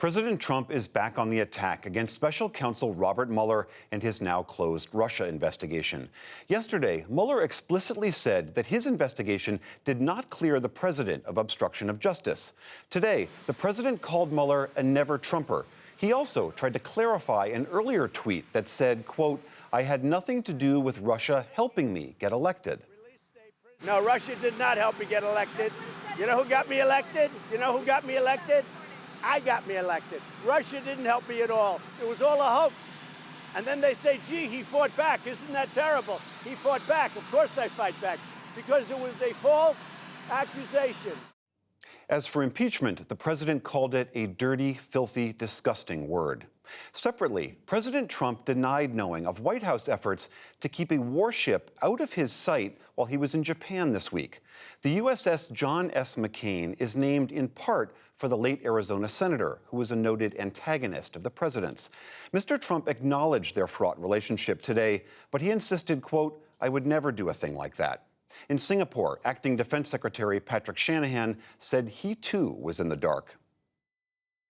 President Trump is back on the attack against special counsel Robert Mueller and his now closed Russia investigation. Yesterday, Mueller explicitly said that his investigation did not clear the president of obstruction of justice. Today, the president called Mueller a never-Trumper. He also tried to clarify an earlier tweet that said, quote, "I had nothing to do with Russia helping me get elected." No, Russia did not help me get elected. You know who got me elected? You know who got me elected? I got me elected. Russia didn't help me at all. It was all a hoax. And then they say, gee, he fought back. Isn't that terrible? He fought back. Of course I fight back, because it was a false accusation. As for impeachment, the president called it a dirty, filthy, disgusting word. Separately, President Trump denied knowing of White House efforts to keep a warship out of his sight while he was in Japan this week. The USS John S. McCain is named in part for the late Arizona senator, who was a noted antagonist of the president's. Mr. Trump acknowledged their fraught relationship today, but he insisted, quote, "I would never do a thing like that." In Singapore, Acting Defense Secretary Patrick Shanahan said he too was in the dark.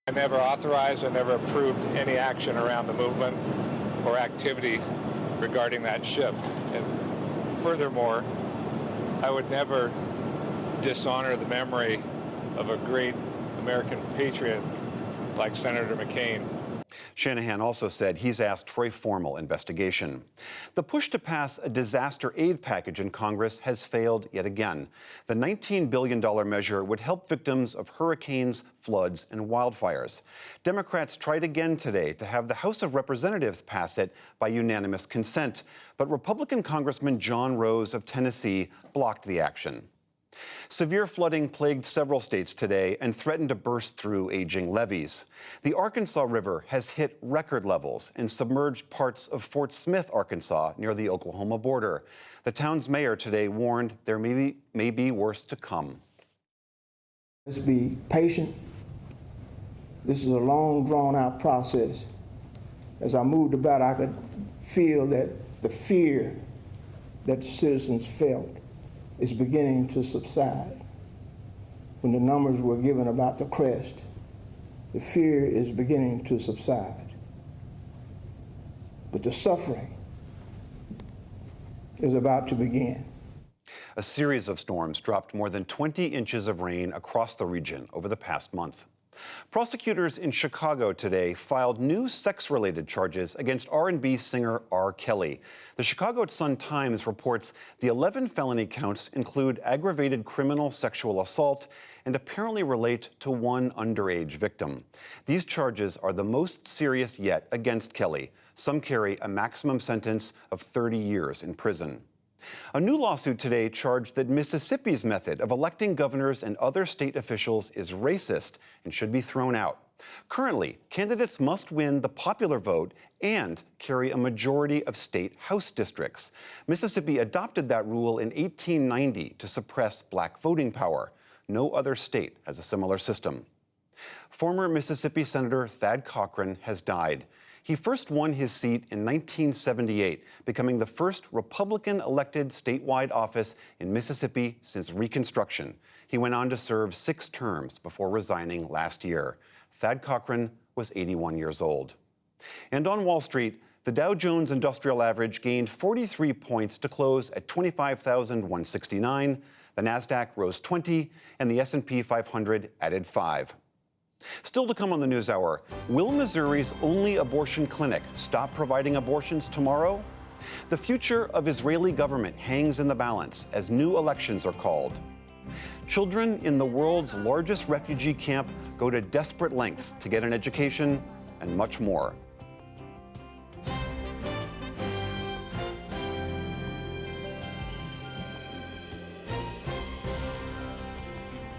I never authorized or never approved any action around the movement or activity regarding that ship. And furthermore, I would never dishonor the memory of a great American patriot like Senator McCain. Shanahan also said he's asked for a formal investigation. The push to pass a disaster aid package in Congress has failed yet again. The $19 billion measure would help victims of hurricanes, floods, and wildfires. Democrats tried again today to have the House of Representatives pass it by unanimous consent, but Republican Congressman John Rose of Tennessee blocked the action. Severe flooding plagued several states today and threatened to burst through aging levees. The Arkansas River has hit record levels and submerged parts of Fort Smith, Arkansas, near the Oklahoma border. The town's mayor today warned there may be worse to come. Let's be patient. This is a long, drawn-out process. As I moved about, I could feel that the fear that the citizens felt is beginning to subside. When the numbers were given about the crest, the fear is beginning to subside. But the suffering is about to begin. A series of storms dropped more than 20 inches of rain across the region over the past month. Prosecutors in Chicago today filed new sex-related charges against R&B singer R. Kelly. The Chicago Sun-Times reports the 11 felony counts include aggravated criminal sexual assault and apparently relate to one underage victim. These charges are the most serious yet against Kelly. Some carry a maximum sentence of 30 years in prison. A new lawsuit today charged that Mississippi's method of electing governors and other state officials is racist and should be thrown out. Currently, candidates must win the popular vote and carry a majority of state House districts. Mississippi adopted that rule in 1890 to suppress black voting power. No other state has a similar system. Former Mississippi Senator Thad Cochran has died. He first won his seat in 1978, becoming the first Republican-elected statewide office in Mississippi since Reconstruction. He went on to serve 6 terms before resigning last year. Thad Cochran was 81 years old. And on Wall Street, the Dow Jones Industrial Average gained 43 points to close at 25,169. The Nasdaq rose 20, and the S&P 500 added 5. Still to come on the NewsHour, will Missouri's only abortion clinic stop providing abortions tomorrow? The future of Israeli government hangs in the balance as new elections are called. Children in the world's largest refugee camp go to desperate lengths to get an education, and much more.